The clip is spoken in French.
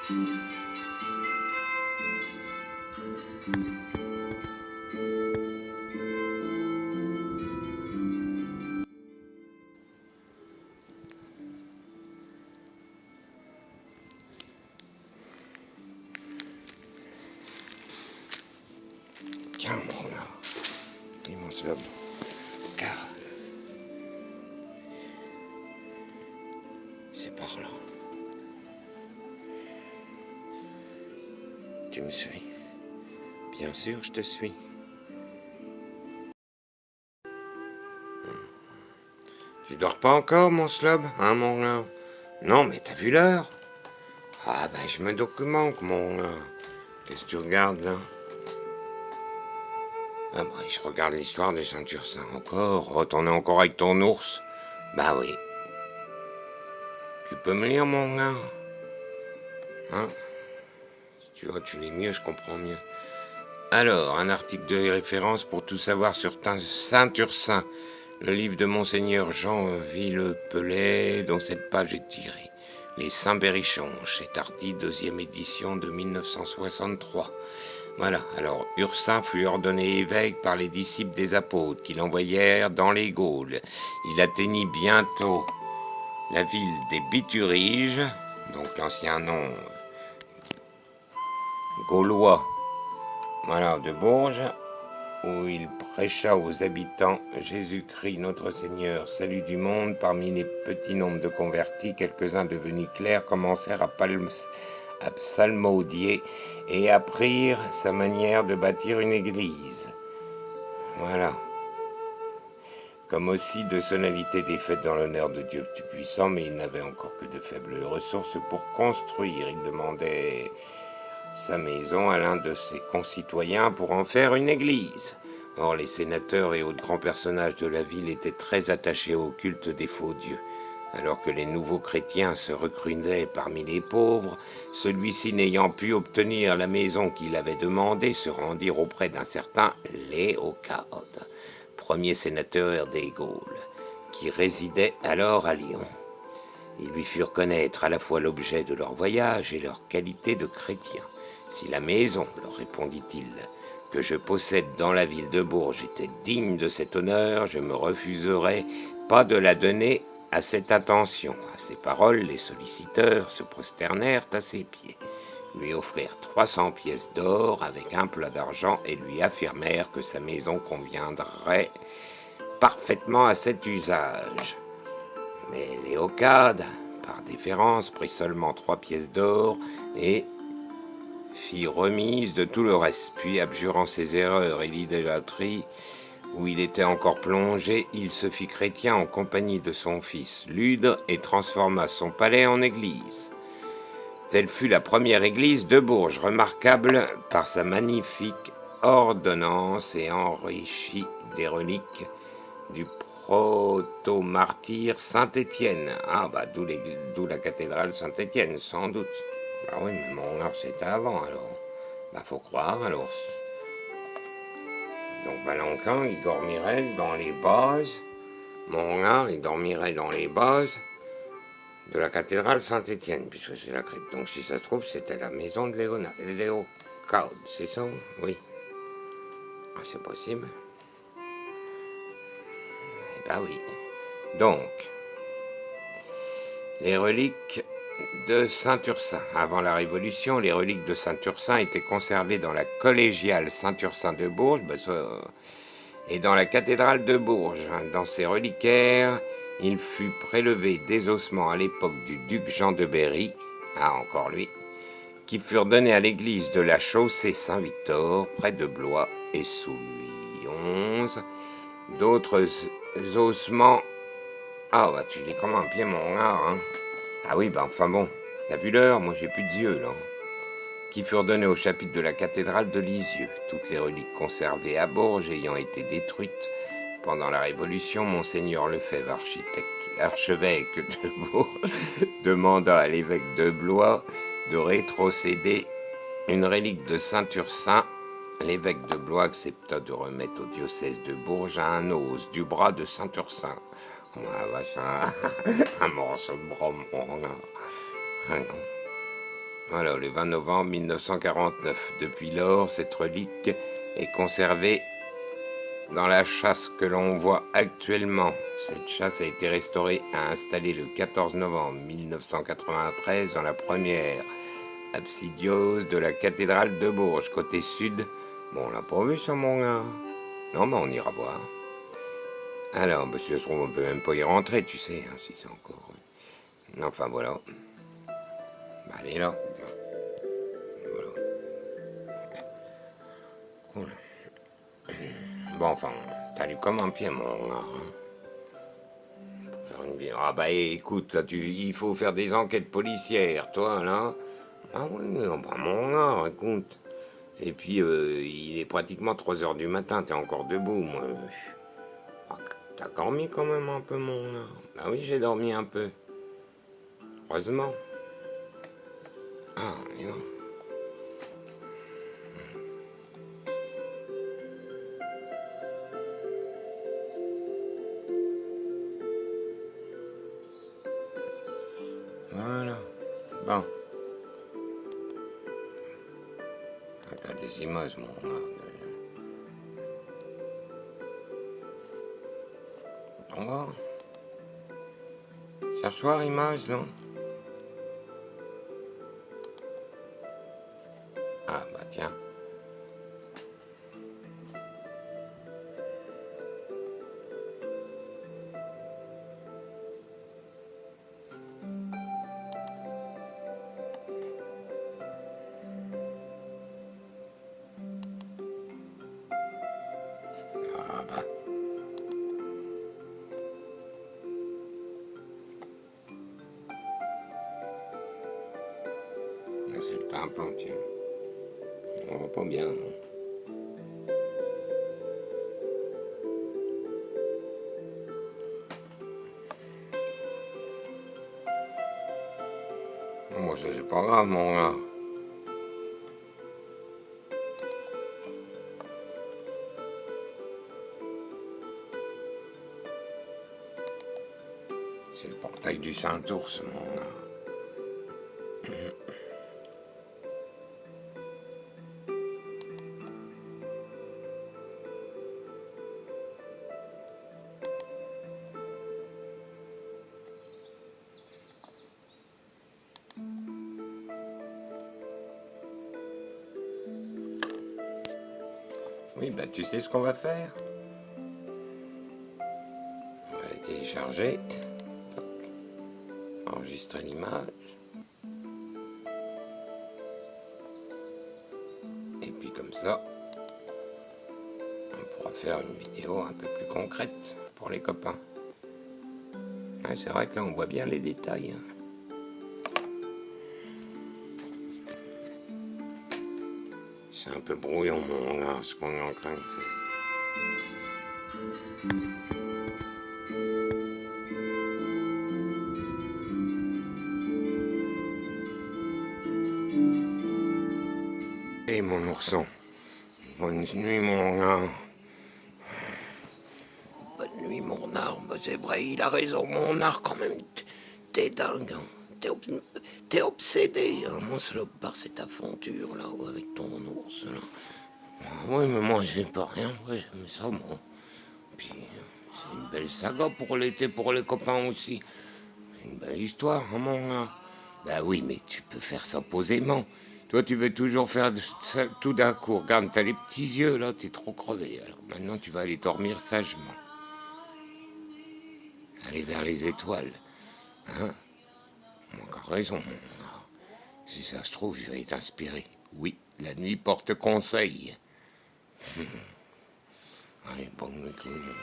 Tiens, mon là. Immense lobe. Car c'est par là. Tu me suis? Bien sûr, je te suis. Tu dors pas encore, mon slob, hein, mon là? Non, mais t'as vu l'heure? Ah, ben, je me documente, mon là. Qu'est-ce que tu regardes, là? Ah, ben, je regarde l'histoire des ceintures saints encore. Oh, t'en es encore avec ton ours? Bah oui. Tu peux me lire, mon gars? Hein? Si tu vois, tu lis mieux, je comprends mieux. Alors, un article de référence pour tout savoir sur Saint-Ursin, le livre de Monseigneur Jean Villepelay, dont cette page est tirée. Les Saints-Berrichons, chez Tardy, 2e édition de 1963. Voilà, alors Ursin fut ordonné évêque par les disciples des apôtres qui l'envoyèrent dans les Gaules. Il atteignit bientôt la ville des Bituriges, donc l'ancien nom gaulois, voilà, de Bourges, où il prêcha aux habitants Jésus-Christ notre Seigneur, salut du monde. Parmi les petits nombres de convertis, quelques-uns devenus clercs commencèrent à psalmodier et apprirent sa manière de bâtir une église. Voilà. Comme aussi de sonalités des fêtes dans l'honneur de Dieu Tout-Puissant, mais il n'avait encore que de faibles ressources pour construire. Il demandait sa maison à l'un de ses concitoyens pour en faire une église. Or, les sénateurs et autres grands personnages de la ville étaient très attachés au culte des faux dieux. Alors que les nouveaux chrétiens se recruaient parmi les pauvres, celui-ci n'ayant pu obtenir la maison qu'il avait demandée, se rendirent auprès d'un certain Léocade, premier sénateur des Gaules, qui résidait alors à Lyon. Ils lui firent connaître à la fois l'objet de leur voyage et leur qualité de chrétiens. Si la maison, leur répondit-il, que je possède dans la ville de Bourges était digne de cet honneur, je me refuserais pas de la donner à cette intention. À ces paroles, les solliciteurs se prosternèrent à ses pieds, lui offrirent 300 pièces d'or avec un plat d'argent et lui affirmèrent que sa maison conviendrait parfaitement à cet usage. Mais Léocade, par déférence, prit seulement 3 pièces d'or et fit remise de tout le reste. Puis, abjurant ses erreurs et l'idolâtrie où il était encore plongé, il se fit chrétien en compagnie de son fils Lude et transforma son palais en église. Telle fut la première église de Bourges, remarquable par sa magnifique ordonnance et enrichie des reliques du proto-martyr Saint-Étienne. Ah, bah, d'où la cathédrale Saint-Étienne, sans doute. Bah oui, mais mon art, c'était avant, alors. Bah, faut croire, alors. Donc, Valentin, il dormirait dans les bases. Mon art, il dormirait dans les bases de la cathédrale Saint-Étienne, puisque c'est la crypte. Donc, si ça se trouve, c'était la maison de Léocade, c'est ça? Oui. Ah, c'est possible. Eh ben oui. Donc, les reliques de Saint-Ursin. Avant la Révolution, les reliques de Saint-Ursin étaient conservées dans la collégiale Saint-Ursin de Bourges et dans la cathédrale de Bourges. Dans ces reliquaires, il fut prélevé des ossements à l'époque du duc Jean de Berry, encore lui, qui furent donnés à l'église de la Chaussée Saint-Victor, près de Blois, et sous Louis XI. D'autres ossements... Ah, bah tu les commandes bien, mon gars, hein. Ah oui, bah enfin bon, t'as vu l'heure, moi j'ai plus d'yeux, là. Qui furent donnés au chapitre de la cathédrale de Lisieux. Toutes les reliques conservées à Bourges ayant été détruites pendant la Révolution, Monseigneur Lefebvre, archevêque de Bourges, demanda à l'évêque de Blois de rétrocéder une relique de Saint-Ursin. L'évêque de Blois accepta de remettre au diocèse de Bourges un os du bras de Saint-Ursin. Un morceau de bras, mon gars. Voilà, le 20 novembre 1949. Depuis lors, cette relique est conservée dans la châsse que l'on voit actuellement. Cette châsse a été restaurée et installée le 14 novembre 1993 dans la première absidiose de la cathédrale de Bourges, côté sud. Bon, on l'a pas vu ça, mon gars. Non, mais on ira voir. Alors, bah, si ça se trouve, on peut même pas y rentrer, tu sais, hein, si c'est encore... Enfin, voilà. Bah, allez, là. Voilà. Cool. Bon, enfin, t'as lu comme un pied, mon gars. Faire une bière. Ah, bah, écoute, là, il faut faire des enquêtes policières, toi, là. Ah oui, bah, mon gars, écoute. Et puis, il est pratiquement 3 heures du matin, t'es encore debout, moi. Ah, t'as dormi quand même un peu, mon gars. Bah oui, j'ai dormi un peu. Heureusement. Ah, dis donc. Voilà. Bon. T'as des images, mon gars. Au revoir. Cherchoir, image, non? Ah, bah tiens. Ah, bah. C'est le tampon, tiens. On voit pas bien. Moi, ça, c'est pas grave, mon gars. C'est le portail du Saint-Ours, mon gars. Oui, bah tu sais ce qu'on va faire. On va la télécharger. Toc. Enregistrer l'image. Et puis comme ça, on pourra faire une vidéo un peu plus concrète pour les copains. Ouais, c'est vrai que là, on voit bien les détails. C'est un peu brouillon, mon gars, ce qu'on est en train de faire. Et mon ourson. Bonne nuit, mon gars. Bonne nuit, mon arme. C'est vrai, il a raison, mon art, quand même. T'es dingue, hein. T'es obsédé, hein, mon slope, par cette aventure, là, avec ton ours, là. Ah oui, mais moi, j'ai pas rien. Ouais, j'aime ça, moi. Puis, c'est une belle saga pour l'été, pour les copains aussi. C'est une belle histoire, hein, mon gars. Bah oui, mais tu peux faire ça posément. Toi, tu veux toujours faire ça tout d'un coup. Regarde, t'as les petits yeux, là, t'es trop crevé. Alors maintenant, tu vas aller dormir sagement. Aller vers les étoiles. Hein? Moi, encore raison, mon gars. Si ça se trouve, je vais t'inspirer. Oui, la nuit porte conseil. Allez, bonne nuit tout le monde.